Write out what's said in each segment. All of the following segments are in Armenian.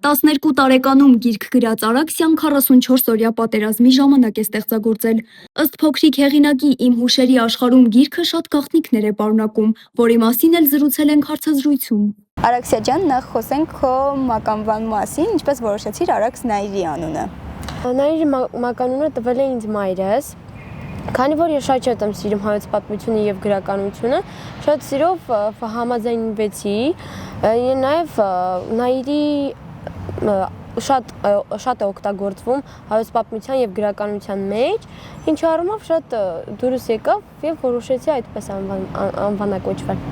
12 տարեկանում գիրք գրած Արաքսյան 44-օրյա պատերազմի ժամանակ է ստեղծագործել։ Ըստ փոքրիկ հեղինակի «Իմ հուշերի աշխարհում» գիրքը շատ գաղտնիքներ է պարունակում, որի մասին էլ զրուցել ենք հարցազրույցում։ Արաքսիա ջան, նախ խոսենք քո մականվան մասին, ինչպես որոշեցիր Արաքս Նայիրի անունը։ Նայիրի մականունը տվել է ինձ մայրս, քանի որ ես շատ եմ սիրում հայոց պատմությունը եւ գրականությունը, շատ սիրով համաձայնվեցի, նաեւ Նայիրի շատ է օգտագործվում հայոց պատմության եւ գրականության մեջ, ինչի առումով շատ դուրս եկավ եւ որոշեցի այդպես անվանակոչվել։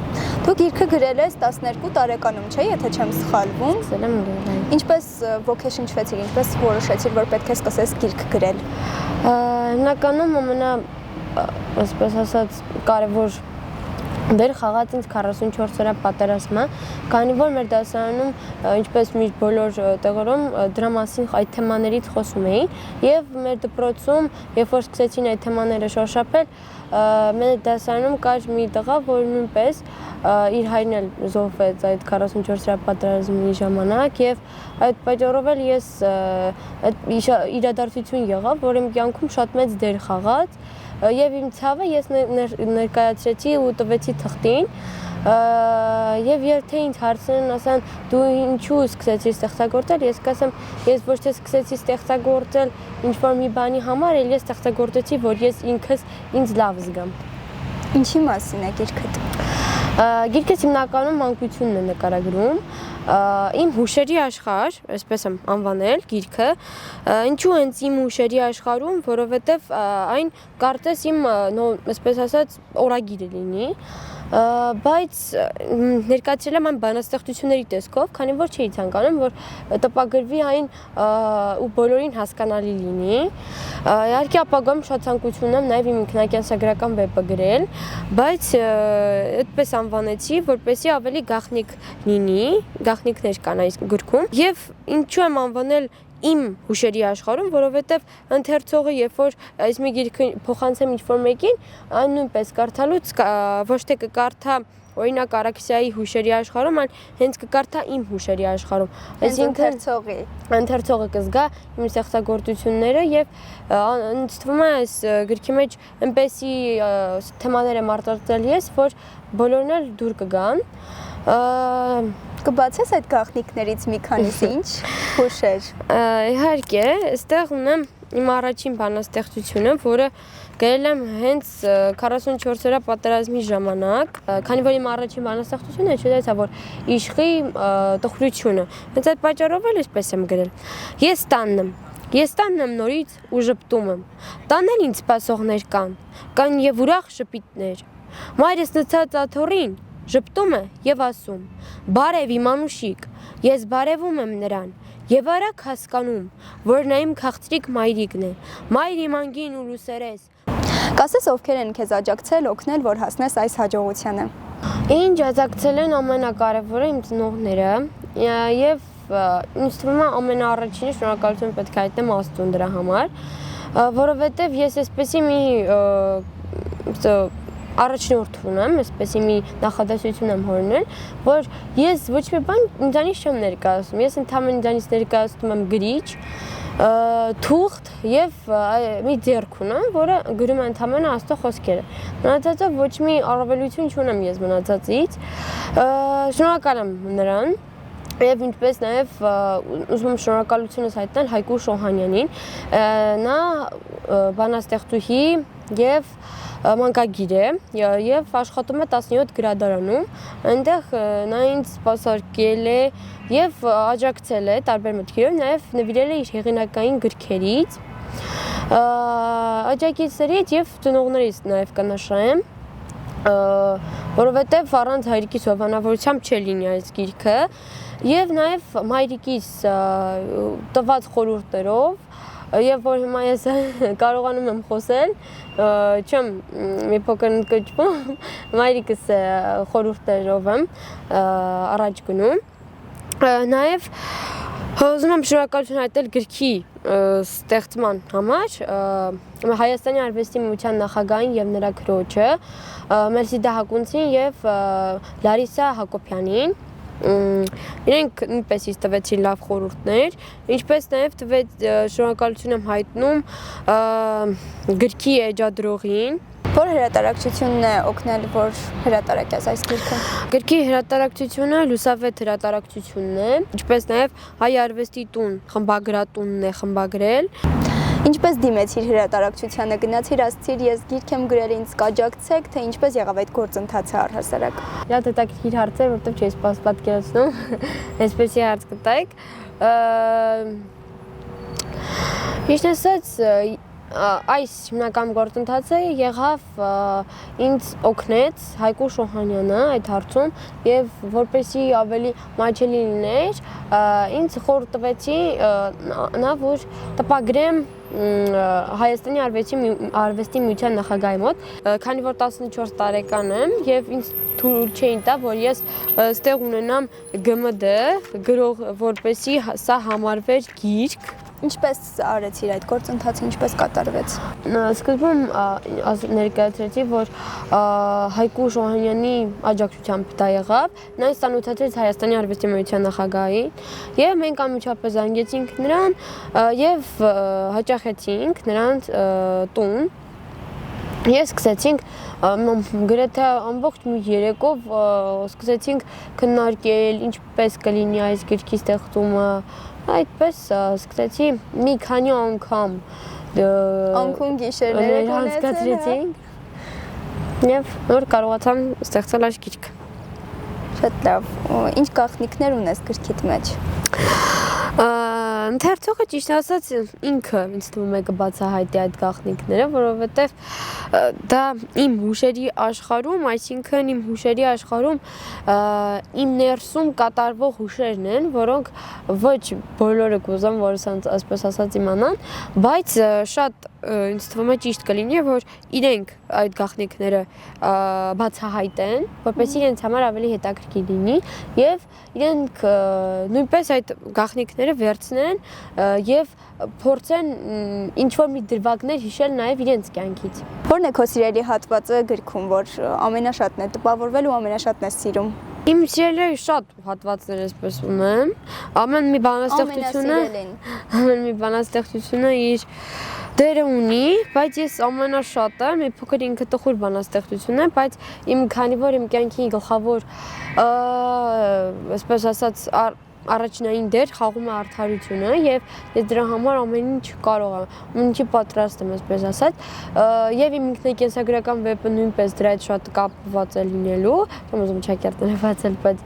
Դու գիրքը գրել ես 12 տարեկանում, չէ՞, եթե չեմ սխալվում։ Սկսել եմ գրել։ Ինչպես ոգեշնչվեցիր, ինչպես որոշեցիր, որ պետք է սկսես գիրք գրել։ Հիմնականում այսպես ասած կարևոր դեր խաղաց ինձ 44-օրյա պատերազմը, քանի որ մեր դասարանում, ինչպես միշտ բոլոր տեղերում, դրա մասին այդ թեմաներից խոսում էին, եւ մեր դպրոցում, երբ որ սկսեցին այդ թեմաները շոշափել, մեր դասարանում կար մի տղա, որ նույնպես իր հայրն էլ զոհվեց այդ 44-օրյա պատերազմի ժամանակ, եւ այդ պատճառով էլ ես իրադարձություն եղավ, որ իմ կյանքում շատ մեծ դեր խաղաց, եւ իմ ցավը ես ներկայացրեցի ու տվեցի թղթին, եւ եթե ինձ հարցնեն, ասեն դու ինչու սկսեցիր ստեղծագործել, ես կասեմ, ես ոչ թե սկսեցի ստեղծագործել ինչ-որ մի բանի համար, այլ ես ստեղծագործեցի, որ ես ինքս ինձ լավ զգամ։ Ինչի մասին է գիրքդ։ Գիրքս հիմնականում մանկությունն է նկարագրում, իմ հուշերի աշխարհ, այսպես եմ անվանել գիրքը, ինչու հենց իմ հուշերի աշխարհում, որովհետև այն կարծես իմ, այսպես ասած, օրագիրը լինի, բայց ներկայացրել եմ այն բանաստեղծությունների տեսքով, քանի որ չէի ցանկանում, որ տպագրվի այն ու բոլորին հասկանալի լինի։ Իհարկե ապագայում շատ ցանկություն եմ նաև իմ ինքնակենսագրական վեպը գրել, բայց այդպես անվանեցի, որպեսզի ավելի գաղտնիք լինի, գաղտնիքներ կան այս գրքում, եւ ինչու եմ անվանել իմ հուշերի աշխարհում, որովհետև ընթերցողը, երբ որ այս մի գիրքը փոխանցեմ ինչ-որ մեկին, այն նույնպես կարդալուց ոչ թե կկարդա օրինակ Արաքսիայի հուշերի աշխարհում, այլ հենց կկարդա իմ հուշերի աշխարհում։ Այսինքն ընթերցողը կզգա իմ ստեղծագործությունները եւ ինձ թվում է այս գրքի մեջ այնպեսի թեմաներ եմ արտադրել ես, որ բոլորն էլ դուր կգան։ Կբացես այդ գաղտնիքներից մի քանիսը, ինչ հուշեր։ Իհարկե, այստեղ ունեմ իմ առաջին բանաստեղծությունը, որը գրել եմ հենց 44-օրյա պատերազմի ժամանակ, քանի որ իմ առաջին բանաստեղծությունը չդեցա, որ իշխի տխրությունը։ Հենց այդ պատճառով էլ այսպես եմ գրել։ Ես տանն եմ նորից ու ժպտում եմ։ Տան էլ ինձ սպասողներ կան եւ ուրախ շպիտներ։ Մայրս նցած աթոռին ժպտում է եւ ասում. «Բարև իմ անուշիկ, ես բարևում եմ նրան եւ արագ հասկանում, որ նա իմ քաղցրիկ մայրիկն է, մայր իմ անգին ու լուսերես»։ Կասես ովքեր են քեզ աջակցել, օգնել, որ հասնես այս հաջողությանը։ Ինչ աջակցել են ամենակարևորը իմ ծնողները եւ ինձ թվում է ամենաառաջինը շնորհակալություն պետք է հայտնեմ Աստծուն դրա համար, որովհետեւ ես այսպեսի մի առաջնորդ ունեմ, այսպեսի մի նախադասություն եմ հորինել, որ ես ոչ մի բան ինձանից չեմ ներկայացնում, ես ընդհանրապես ինձանից ներկայացնում եմ գրիչ, թուղթ եւ մի ձեռք ունեմ, որը գրում է ընդհանրապես Աստծո խոսքերը։ Մնացածով ոչ մի առավելություն չունեմ ես մնացածից։ Շնորհակալ եմ նրան։ Եվ ինչպես նաև ուզում եմ շնորհակալությունս հայտնել Հայկու Շոհանյանին, նա բանաստեղծուհի եւ մանկագիր է եւ աշխատում է 17 գրադարանում, այնտեղ նա ինձ սպասարկել է եւ աջակցել է տարբեր մտքերով, նաեւ նվիրել է իր հեղինակային գրքերից, աջակիցներից եւ ծնողներից նաեւ կանաշահեմ, որովհետեւ առանց հայրիկիս հովանավորությամբ չէ լինի այս գիրքը եւ նաեւ մայրիկիս տված խորհուրդներով եւ որ հիմա ես կարողանում եմ խոսել, չեմ մի փոքր ընկճվում, մայրիկս խորհուրդներով եմ առաջ գնում, նաեւ ուզում եմ շնորհակալություն հայտնել գրքի ստեղծման համար Հայաստանի արվեստի միության նախագահին եւ նրա քրոջը Մելսիդա Հակունցին եւ Լարիսա Հակոբյանին, իրենք նույնպես ինձ տվեցին լավ խորհուրդներ, ինչպես նաև շնորհակալություն եմ հայտնում գրքի էջադրողին, Որ հրատարակչությունն է օգնել, որ հրատարակես այս գիրքը։ Գրքի հրատարակչությունը Լուսավետ հրատարակչությունն է, ինչպես նաև Հայ արվեստի տուն խմբագրատունն է խմբագրել։ Ինչպես դիմեցիր հրատարակչությանը, գնացիր ասացիր ես գիրք եմ գրել, ինձ կաջակցեք, թե ինչպես եղավ այդ գործընթացը առհասարակ։ Շատ հետաքրքիր հարց է, որովհետև չի պատկերացնում, այսպեսի հարց կտայք։ Ճիշտ ասած, այս հիմնական գործընթացը եղավ ինձ օգնեց Հայկու Շոհանյանը այդ հարցում եւ որպեսզի ավելի մատչելի լիներ ինձ խորհուրդ տվեցի նա որ տպագրեմ Հայաստանի արվեստի միության նախագահի մոտ, քանի որ 14 տարեկան եմ եւ ինձ թույլ չէին տա, որ ես ստեղ ունենամ ԳՄԴ գրող, որպեսզի սա համարվեր գիրք։ Ինչպես արեցիր այդ գործընթացը, ինչպես կատարվեց։ Սկզբում ներկայացրեցի, որ Հայկու Շոհանյանի աջակցությամբ դա եղավ, նա ինձ ծանոթացրեց Հայաստանի արվեստի միության նախագահին, եւ մենք անմիջապես զանգեցինք նրան եւ հաճախեցինք նրանց տուն։ Ես սկսեցինք գրեթե ամբողջ մի երեկով սկսեցինք քննարկել ինչպես կլինի այս գրքի ստեղծումը, այդպես սկսեցի մի քանի անգամ Անկում գիշերները անցկացրեցինք եւ նոր կարողացամ ստեղծել այս գիրքը։ Շատ լավ։ Ինչ գաղտնիքներ ունես գրքիդ մեջ։ Ընթերցողը ճիշտ ասած ինքը ինձ թվում է կբացահայտի այդ գաղտնիքները, որովհետև դա իմ հուշերի աշխարհում, այսինքն իմ հուշերի աշխարհում իմ ներսում կատարվող հուշերն են, որոնք ոչ բոլորը կուզեմ, որ այսպես ասած իմանան, բայց շատ ինձ թվում է ճիշտ կլինի, որ իրենք այդ գաղտնիքները բացահայտեն, որպեսզի իրենց համար ավելի հետաքրքիր լինի եւ իրենք նույնպես այդ գաղտնիքները վերցնեն եւ փորձեն ինչ-որ մի դրվագներ հիշել նաեւ իրենց կյանքից։ Որն է քո սիրելի հատվածը գրքում, որ ամենաշատն է տպավորվել ու ամենաշատն է սիրում։ Իմ սիրելի շատ հատվածներ այսպես ունեմ։ Ամեն մի բանաստեղծությունը իր դերը ունի, բայց ես ամենաշատը մի փոքր ինքը տխուր բանաստեղծություն է, բայց քանի որ իմ կյանքի գլխավոր այսպես ասած առաջնային դեր խաղում է արդարությունը եւ ես դրա համար ամեն ինչ կարող եմ, ամեն ինչի պատրաստ եմ, այսպես ասած, եւ իմ ինքնակենսագրական վեպը նույնպես դրա հետ շատ կապված է լինելու, չեմ ուզում ճակերտել բացել, բայց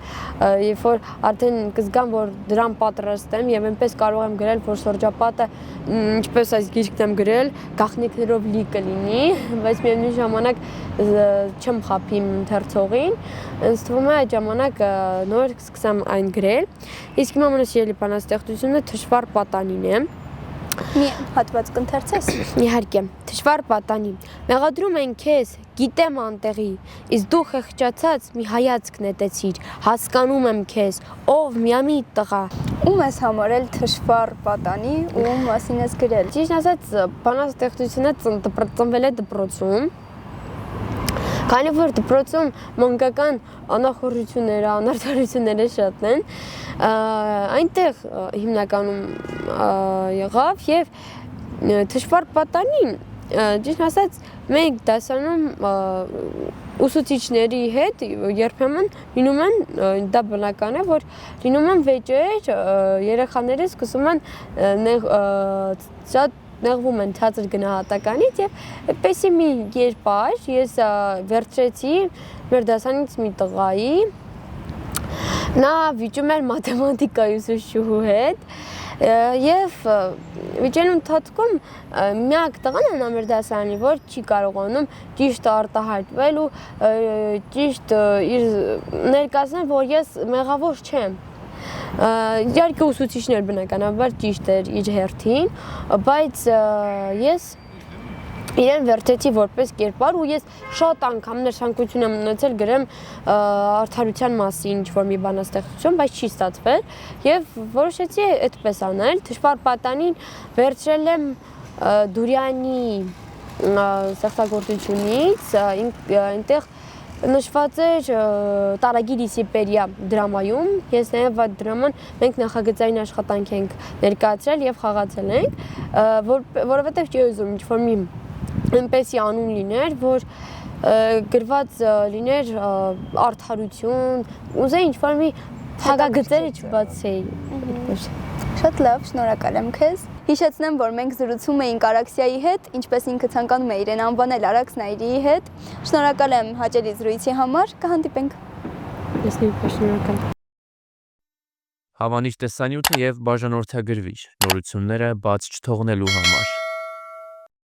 երբ որ արդեն կզգամ, որ դրան պատրաստ եմ եւ այնպես կարող եմ գրել, որ շրջապատը ինչպես այս գիրքն եմ գրել, գաղտնիքներով լի կլինի, բայց միևնույն ժամանակ չեմ խափի ընթերցողին, ինձ թվում է այդ ժամանակ նոր սկսեմ այն գրել։ Իսկ իմ ամենասիրելի բանաստեղծությունը Թշվառ պատանին է։ Մի հատված կընթերցես։ Իհարկե, Թշվառ պատանի։ Մեղադրում են քեզ, գիտեմ անտեղի, իսկ դու խեղճացած մի հայացք նետեցիր, հասկանում եմ քեզ, ով միամիտ տղա։ Ում ես համարել Թշվառ պատանի, ում մասին ես գրել։ Ճիշտ ասած, բանաստեղծությունը ծնվել է դպրոցում։ Քանի որ դպրոցում մանկական անախորժությունները, անարդարությունները շատ են, այնտեղ հիմնականում եղավ եւ Թշվառ պատանին, ճիշտ ասած, մենք դասանում ուսուցիչների հետ երբեմն լինում են, դա բնական է, որ լինում են վեճեր, երեխաները սկսում են շատ նեղվում են ցածր գնահատականից եւ այդպեսի մի կերպար ես վերցրեցի մեր դասանից մի տղայի, նա վիճում էր մաթեմատիկայի ուսուցչուհու հետ եւ վիճելու ընթացքում միակ տղան է մեր դասարանի, որ չի կարողանում ճիշտ արտահայտվել ու ճիշտ իր ներկայացնել, որ ես մեղավոր չեմ։ Իհարկե ուսուցիչներ բնականաբար ճիշտ էր իր հերթին, բայց ես իրեն վերցրեցի որպես կերպար ու ես շատ անգամներ ցանկություն եմ ունեցել գրեմ արդարության մասին ինչ-որ մի բանաստեղծություն, բայց չի ստացվել եւ որոշեցի այդպես անել։ Թշվառ պատանին վերցրել եմ Դուրյանի ստեղծագործությունից, այնտեղ նշված էր Տարագիր Իսիպերիա դրամայում, ես նաև այդ դրաման մենք նախագծային աշխատանք ենք ներկայացրել եւ խաղացել ենք, որովհետեւ չի ուզում ինչ-որ մի այնպեսի անուն լիներ, որ գրված լիներ արդարություն, ուզեի ինչ-որ մի փակագծերը չբացեի, այդպես։ Շատ լավ, շնորհակալ եմ քեզ։ Հիշեցնեմ, որ մենք զրուցում էինք Արաքսիայի հետ, ինչպես ինքը ցանկանում է իրեն անվանել Արաքս Նայիրիի հետ։ Շնորհակալ եմ հաճելի զրույցի համար, կհանդիպենք։ Ես նույնպես շնորհակալ եմ։ Հավանիր տեսանյութը եւ բաժանորդագրվիր նորությունները բաց չթողնելու համար։